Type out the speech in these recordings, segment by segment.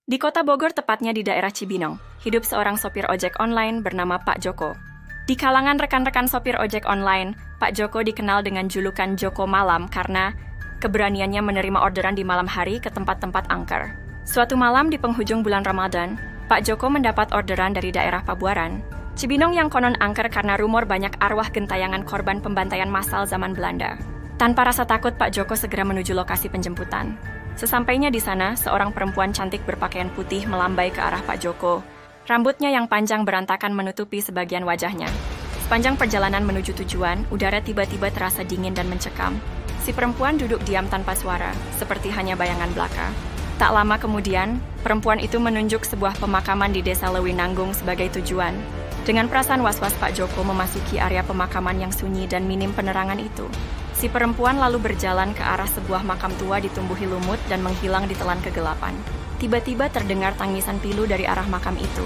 Di kota Bogor, tepatnya di daerah Cibinong, hidup seorang sopir ojek online bernama Pak Joko. Di kalangan rekan-rekan sopir ojek online, Pak Joko dikenal dengan julukan Joko Malam karena keberaniannya menerima orderan di malam hari ke tempat-tempat angker. Suatu malam di penghujung bulan Ramadan, Pak Joko mendapat orderan dari daerah Pabuaran, Cibinong yang konon angker karena rumor banyak arwah gentayangan korban pembantaian massal zaman Belanda. Tanpa rasa takut, Pak Joko segera menuju lokasi penjemputan. Sesampainya di sana, seorang perempuan cantik berpakaian putih melambai ke arah Pak Joko. Rambutnya yang panjang berantakan menutupi sebagian wajahnya. Sepanjang perjalanan menuju tujuan, udara tiba-tiba terasa dingin dan mencekam. Si perempuan duduk diam tanpa suara, seperti hanya bayangan belaka. Tak lama kemudian, perempuan itu menunjuk sebuah pemakaman di desa Lewinanggung sebagai tujuan. Dengan perasaan was-was, Pak Joko memasuki area pemakaman yang sunyi dan minim penerangan itu. Si perempuan lalu berjalan ke arah sebuah makam tua ditumbuhi lumut dan menghilang di telan kegelapan. Tiba-tiba terdengar tangisan pilu dari arah makam itu.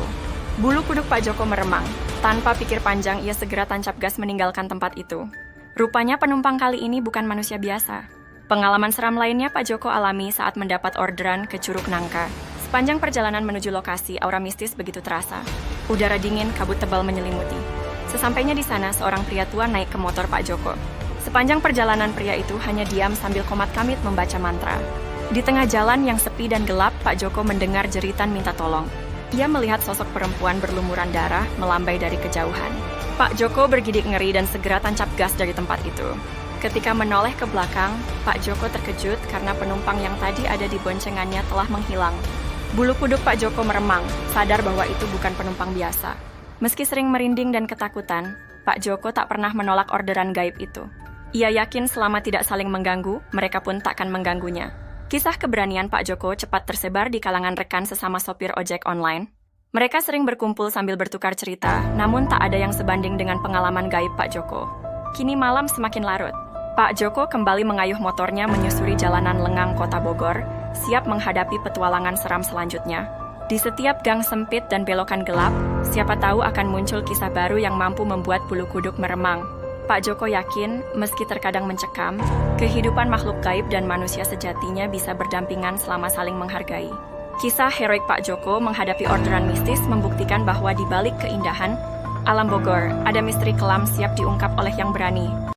Bulu kuduk Pak Joko meremang. Tanpa pikir panjang, ia segera tancap gas meninggalkan tempat itu. Rupanya penumpang kali ini bukan manusia biasa. Pengalaman seram lainnya Pak Joko alami saat mendapat orderan ke Curug Nangka. Sepanjang perjalanan menuju lokasi, aura mistis begitu terasa. Udara dingin, kabut tebal menyelimuti. Sesampainya di sana, seorang pria tua naik ke motor Pak Joko. Sepanjang perjalanan, pria itu hanya diam sambil komat kamit membaca mantra. Di tengah jalan yang sepi dan gelap, Pak Joko mendengar jeritan minta tolong. Ia melihat sosok perempuan berlumuran darah melambai dari kejauhan. Pak Joko bergidik ngeri dan segera tancap gas dari tempat itu. Ketika menoleh ke belakang, Pak Joko terkejut karena penumpang yang tadi ada di boncengannya telah menghilang. Bulu kuduk Pak Joko meremang, sadar bahwa itu bukan penumpang biasa. Meski sering merinding dan ketakutan, Pak Joko tak pernah menolak orderan gaib itu. Ia yakin selama tidak saling mengganggu, mereka pun takkan mengganggunya. Kisah keberanian Pak Joko cepat tersebar di kalangan rekan sesama sopir ojek online. Mereka sering berkumpul sambil bertukar cerita, namun tak ada yang sebanding dengan pengalaman gaib Pak Joko. Kini malam semakin larut. Pak Joko kembali mengayuh motornya menyusuri jalanan lengang kota Bogor, siap menghadapi petualangan seram selanjutnya. Di setiap gang sempit dan belokan gelap, siapa tahu akan muncul kisah baru yang mampu membuat bulu kuduk meremang. Pak Joko yakin, meski terkadang mencekam, kehidupan makhluk gaib dan manusia sejatinya bisa berdampingan selama saling menghargai. Kisah heroik Pak Joko menghadapi orderan mistis membuktikan bahwa di balik keindahan alam Bogor, ada misteri kelam siap diungkap oleh yang berani.